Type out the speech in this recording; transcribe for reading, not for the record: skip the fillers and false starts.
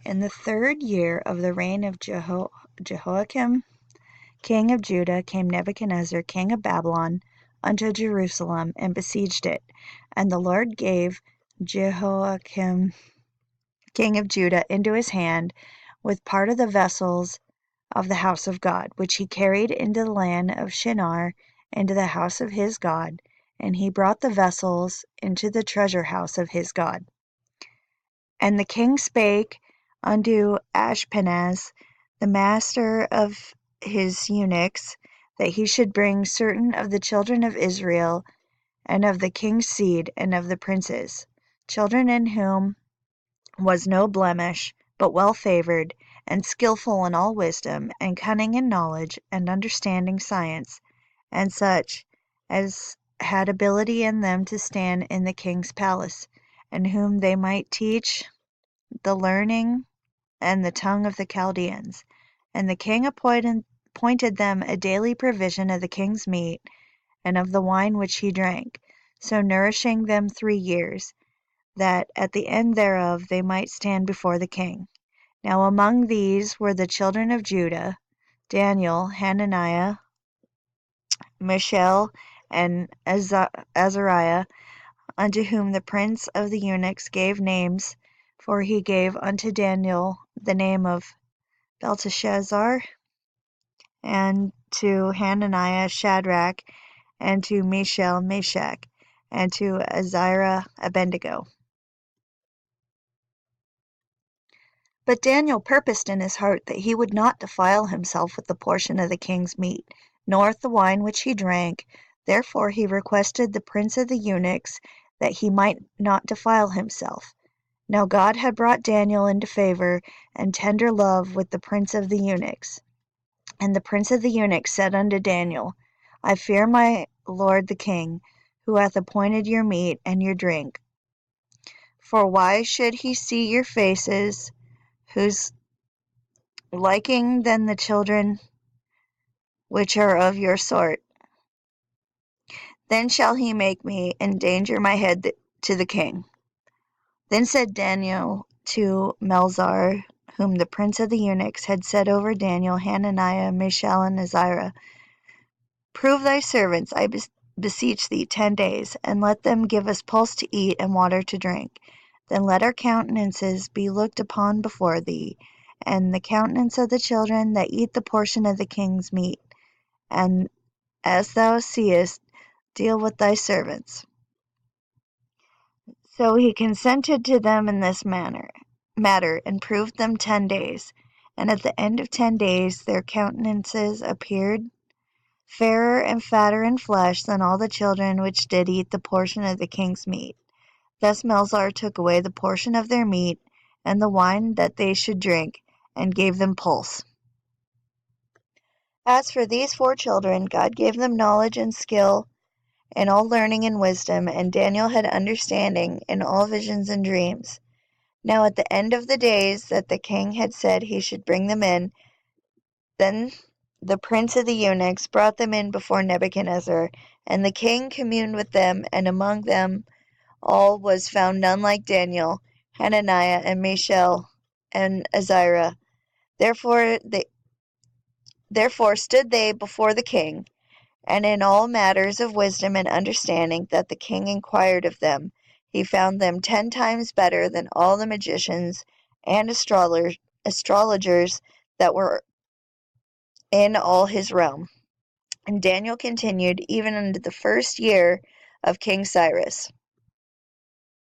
In the 3rd year of the reign of Jehoiakim king of Judah came Nebuchadnezzar king of Babylon unto Jerusalem, and besieged it. And the Lord gave Jehoiakim king of Judah into his hand, with part of the vessels of the house of God, which he carried into the land of Shinar, into the house of his God, and he brought the vessels into the treasure house of his God. And the king spake unto Ashpenaz, the master of his eunuchs, that he should bring certain of the children of Israel, and of the king's seed, and of the princes, children in whom was no blemish, but well favored, and skillful in all wisdom, and cunning in knowledge, and understanding science, and such as had ability in them to stand in the king's palace, and whom they might teach the learning and the tongue of the Chaldeans. And the king appointed them a daily provision of the king's meat, and of the wine which he drank, so nourishing them 3 years, that at the end thereof they might stand before the king. Now among these were the children of Judah, Daniel, Hananiah, Mishael, and Azariah, unto whom the prince of the eunuchs gave names, for he gave unto Daniel the name of Belteshazzar, and to Hananiah Shadrach, and to Mishael Meshach, and to Azariah Abednego. But Daniel purposed in his heart that he would not defile himself with the portion of the king's meat, nor with the wine which he drank. Therefore he requested the prince of the eunuchs that he might not defile himself. Now God had brought Daniel into favor and tender love with the prince of the eunuchs. And the prince of the eunuchs said unto Daniel, I fear my lord the king, who hath appointed your meat and your drink. For why should he see your faces, whose liking than the children which are of your sort? Then shall he make me endanger my head to the king. Then said Daniel to Melzar, whom the prince of the eunuchs had set over Daniel, Hananiah, Mishael, and Azariah, Prove thy servants, I beseech thee, 10 days, and let them give us pulse to eat and water to drink. Then let our countenances be looked upon before thee, and the countenance of the children that eat the portion of the king's meat. And as thou seest, deal with thy servants. So he consented to them in this matter, and proved them 10 days. And at the end of 10 days their countenances appeared fairer and fatter in flesh than all the children which did eat the portion of the king's meat. Thus Melzar took away the portion of their meat, and the wine that they should drink, and gave them pulse. As for these 4 children, God gave them knowledge and skill in all learning and wisdom, and Daniel had understanding in all visions and dreams. Now at the end of the days that the king had said he should bring them in, then the prince of the eunuchs brought them in before Nebuchadnezzar, and the king communed with them, and among them all was found none like Daniel, Hananiah, and Mishael, and Azariah. Therefore stood they before the king, and in all matters of wisdom and understanding that the king inquired of them, he found them 10 times better than all the magicians and astrologers that were in all his realm. And Daniel continued even unto the 1st year of King Cyrus.